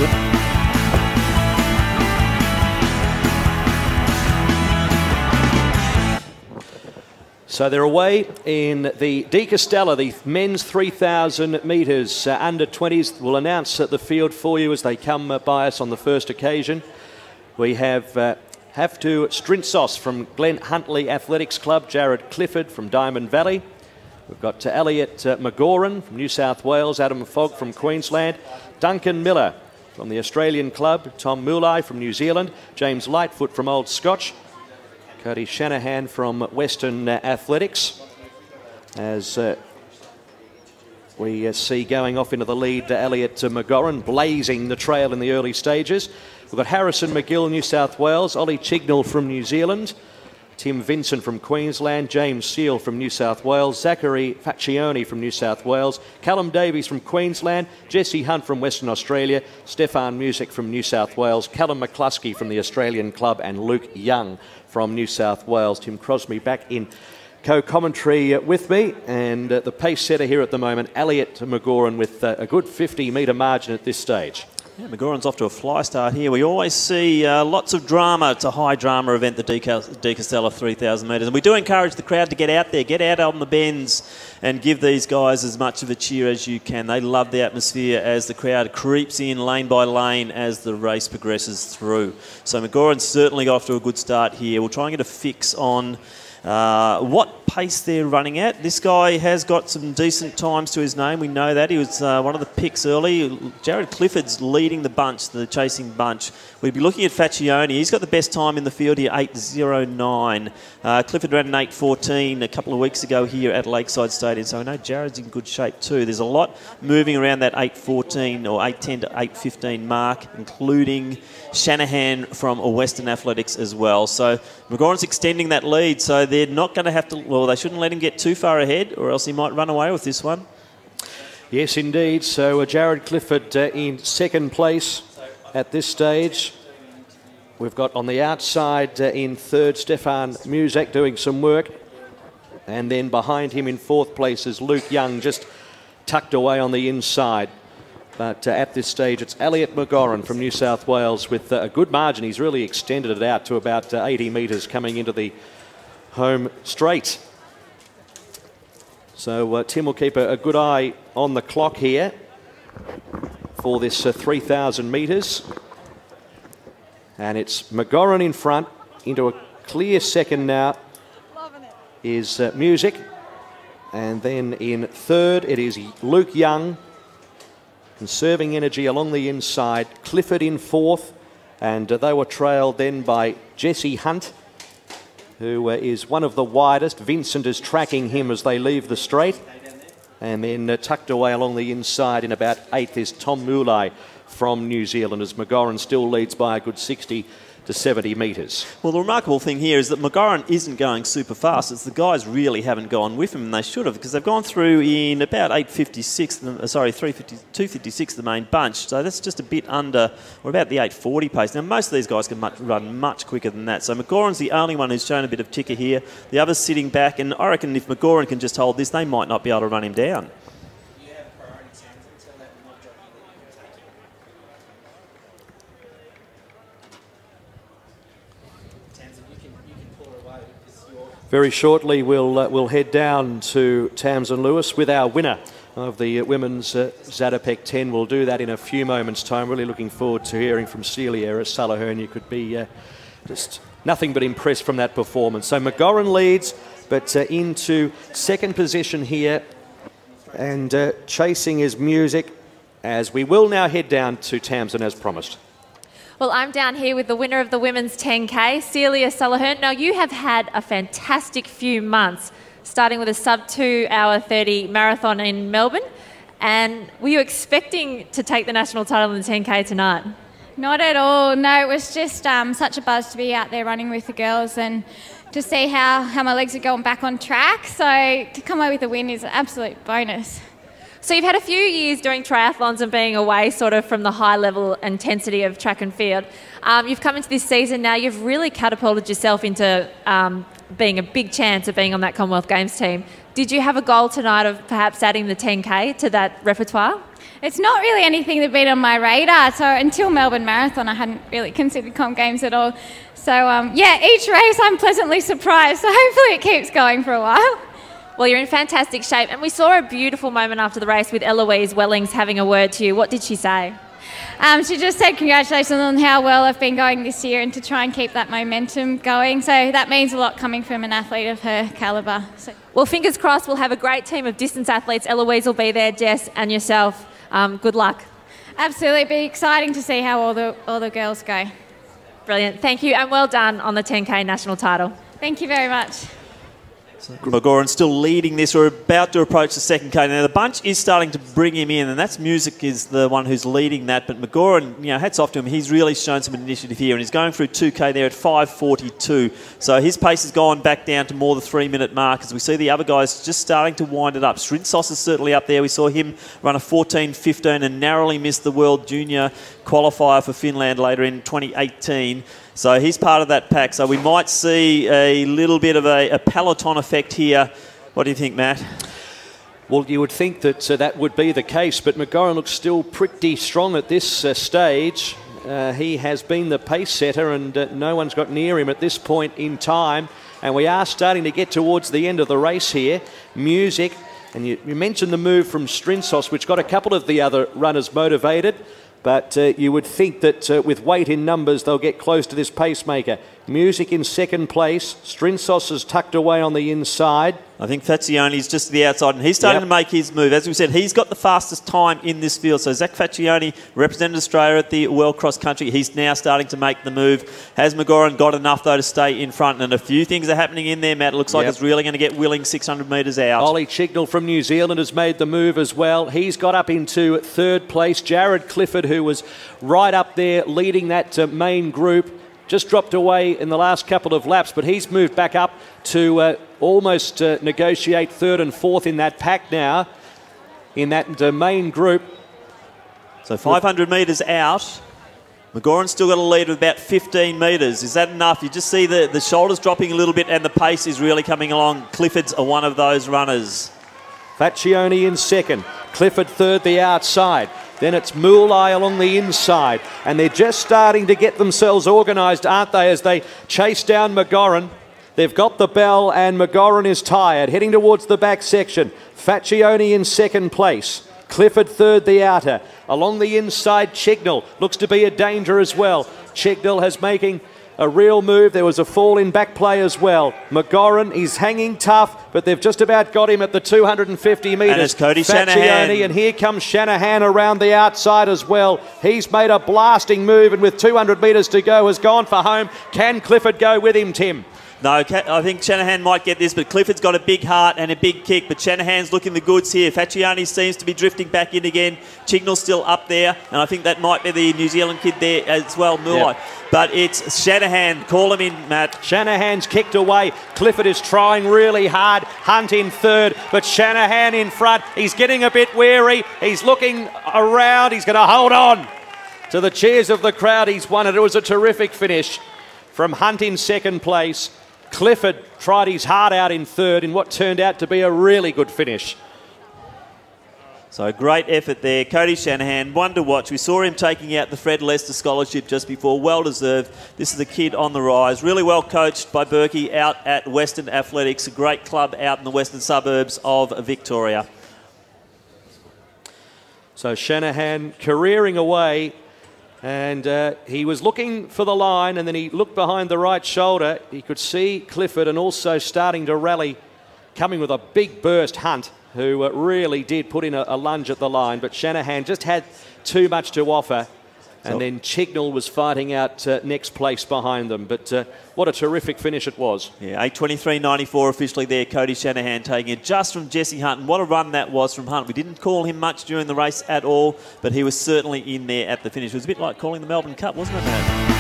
good. So they're away in the Castella, the men's 3,000 metres under 20s. We'll announce the field for you as they come by us on the first occasion. We have to Strinsos from Glen Huntly Athletics Club, Jarryd Clifford from Diamond Valley. We've got Elliot McGoran from New South Wales, Adam Fogg from Queensland, Duncan Miller from the Australian club, Tom Moulay from New Zealand, James Lightfoot from Old Scotch, Cody Shanahan from Western Athletics, as we see going off into the lead Elliot McGoran, blazing the trail in the early stages. We've got Harrison McGill, New South Wales, Ollie Chigwell from New Zealand, Tim Vincent from Queensland, James Seal from New South Wales, Zachary Faccioni from New South Wales, Callum Davies from Queensland, Jesse Hunt from Western Australia, Stefan Music from New South Wales, Callum McCluskey from the Australian club, and Luke Young from New South Wales. Tim Crosby back in co-commentary with me, and the pace setter here at the moment, Elliot McGoran, with a good 50-metre margin at this stage. Yeah, McGoran's off to a fly start here. We always see lots of drama. It's a high drama event, the Castella 3,000 metres. And we do encourage the crowd to get out there, get out on the bends and give these guys as much of a cheer as you can. They love the atmosphere as the crowd creeps in lane by lane as the race progresses through. So McGoran's certainly got off to a good start here. We'll try and get a fix on what pace they're running at. This guy has got some decent times to his name. We know that. He was one of the picks early. Jarryd Clifford's leading the bunch, the chasing bunch. We'd be looking at Faccioni. He's got the best time in the field here, 8.09. Clifford ran an 8.14 a couple of weeks ago here at Lakeside Stadium, so I know Jarryd's in good shape too. There's a lot moving around that 8.14 or 8.10 to 8.15 mark, including Shanahan from Western Athletics as well. So McGoran's extending that lead, so they're not going to have to, well, they shouldn't let him get too far ahead or else he might run away with this one. Yes, indeed. So Jarryd Clifford in second place at this stage. We've got on the outside in third, Stefan Music doing some work. And then behind him in fourth place is Luke Young, just tucked away on the inside. But at this stage, it's Elliot McGoran from New South Wales with a good margin. He's really extended it out to about 80 metres coming into the home straight. So Tim will keep a good eye on the clock here for this 3,000 metres. And it's McGoran in front, into a clear second now is Music. And then in third, it is Luke Young, conserving energy along the inside. Clifford in fourth, and they were trailed then by Jesse Hunt, who is one of the widest. Vincent is tracking him as they leave the straight. And then tucked away along the inside in about eighth is Tom Moulay from New Zealand, as McGoran still leads by a good 60 to 70 metres. Well, the remarkable thing here is that McGoran isn't going super fast. It's the guys really haven't gone with him, and they should have, because they've gone through in about 256 the main bunch. So that's just a bit under, or about the 8.40 pace. Now, most of these guys can run much quicker than that. So McGoran's the only one who's shown a bit of ticker here. The others sitting back, and I reckon if McGoran can just hold this, they might not be able to run him down. Very shortly, we'll head down to Tamsin Lewis with our winner of the women's Zatopek 10. We'll do that in a few moments' time. Really looking forward to hearing from Celia Sullivan. You could be just nothing but impressed from that performance. So McGoran leads, but into second position here, and chasing is Music, as we will now head down to Tamsin as promised. Well, I'm down here with the winner of the women's 10K, Celia Sullivan. Now, you have had a fantastic few months, starting with a sub-2 hour 30 marathon in Melbourne. And were you expecting to take the national title in the 10K tonight? Not at all. No, it was just such a buzz to be out there running with the girls and to see how my legs are going back on track. So to come away with a win is an absolute bonus. So you've had a few years doing triathlons and being away sort of from the high level intensity of track and field. You've come into this season now, you've really catapulted yourself into being a big chance of being on that Commonwealth Games team. Did you have a goal tonight of perhaps adding the 10K to that repertoire? It's not really anything that's been on my radar. So until Melbourne Marathon, I hadn't really considered comp games at all. So yeah, each race I'm pleasantly surprised. So hopefully it keeps going for a while. Well, you're in fantastic shape. And we saw a beautiful moment after the race with Eloise Wellings having a word to you. What did she say? She just said congratulations on how well I've been going this year and to try and keep that momentum going. So that means a lot coming from an athlete of her calibre. So. Well, fingers crossed we'll have a great team of distance athletes. Eloise will be there, Jess and yourself. Good luck. Absolutely. It'll be exciting to see how all the girls go. Brilliant. Thank you and well done on the 10K national title. Thank you very much. McGauran still leading this. We're about to approach the second K. Now, the bunch is starting to bring him in, and that's Music is the one who's leading that. But McGauran, you know, hats off to him. He's really shown some initiative here, and he's going through 2K there at 5:42. So his pace has gone back down to more the 3-minute mark as we see the other guys just starting to wind it up. Strinsos is certainly up there. We saw him run a 14:15 and narrowly missed the World Junior qualifier for Finland later in 2018. So he's part of that pack. So we might see a little bit of a peloton effect here. What do you think, Matt? Well, you would think that that would be the case, but McGauran looks still pretty strong at this stage. He has been the pace setter, and no one's got near him at this point in time. And we are starting to get towards the end of the race here. Music, and you mentioned the move from Strinsos, which got a couple of the other runners motivated. But you would think that with weight in numbers, they'll get close to this pacemaker. Music in second place. Strinsos is tucked away on the inside. I think Faccioni's just to the outside, and he's starting to make his move. As we said, he's got the fastest time in this field. So Zach Faccioni represented Australia at the World Cross Country. He's now starting to make the move. Has McGauran got enough, though, to stay in front? And a few things are happening in there, Matt. It looks like it's really going to get Willing 600 metres out. Ollie Chigwell from New Zealand has made the move as well. He's got up into third place. Jarryd Clifford, who was right up there leading that main group, just dropped away in the last couple of laps, but he's moved back up to almost negotiate third and fourth in that pack now, in that main group. So 500 metres out. McGauran's still got a lead of about 15 metres. Is that enough? You just see the shoulders dropping a little bit and the pace is really coming along. Clifford's one of those runners. Faccioni in second. Clifford third, the outside. Then it's Moolai along the inside. And they're just starting to get themselves organised, aren't they, as they chase down McGauran. They've got the bell and McGauran is tired, heading towards the back section. Faccioni in second place. Clifford third, the outer. Along the inside, Chigwell looks to be a danger as well. Chigwell has making a real move. There was a fall in back play as well. McGauran is hanging tough, but they've just about got him at the 250 metres. And it's Cody Shanahan. And here comes Shanahan around the outside as well. He's made a blasting move, and with 200 metres to go has gone for home. Can Clifford go with him, Tim? No, I think Shanahan might get this, but Clifford's got a big heart and a big kick, but Shanahan's looking the goods here. Faccioni seems to be drifting back in again. Chigwell's still up there, and I think that might be the New Zealand kid there as well, Moolai. Yep. But it's Shanahan. Call him in, Matt. Shanahan's kicked away. Clifford is trying really hard. Hunt in third, but Shanahan in front. He's getting a bit wary. He's looking around. He's going to hold on to the cheers of the crowd. He's won it. It was a terrific finish from Hunt in second place. Clifford tried his heart out in third in what turned out to be a really good finish. So a great effort there. Cody Shanahan, one to watch. We saw him taking out the Fred Lester Scholarship just before. Well deserved. This is a kid on the rise. Really well coached by Berkey out at Western Athletics, a great club out in the western suburbs of Victoria. So Shanahan careering away. And he was looking for the line, and then he looked behind the right shoulder. He could see Clifford, and also starting to rally, coming with a big burst, Hunt, who really did put in a lunge at the line. But Shanahan just had too much to offer. And then Chigwell was fighting out next place behind them. But what a terrific finish it was. Yeah, 8:23.94 officially there. Cody Shanahan taking it just from Jesse Hunt. And what a run that was from Hunt. We didn't call him much during the race at all, but he was certainly in there at the finish. It was a bit like calling the Melbourne Cup, wasn't it, Matt?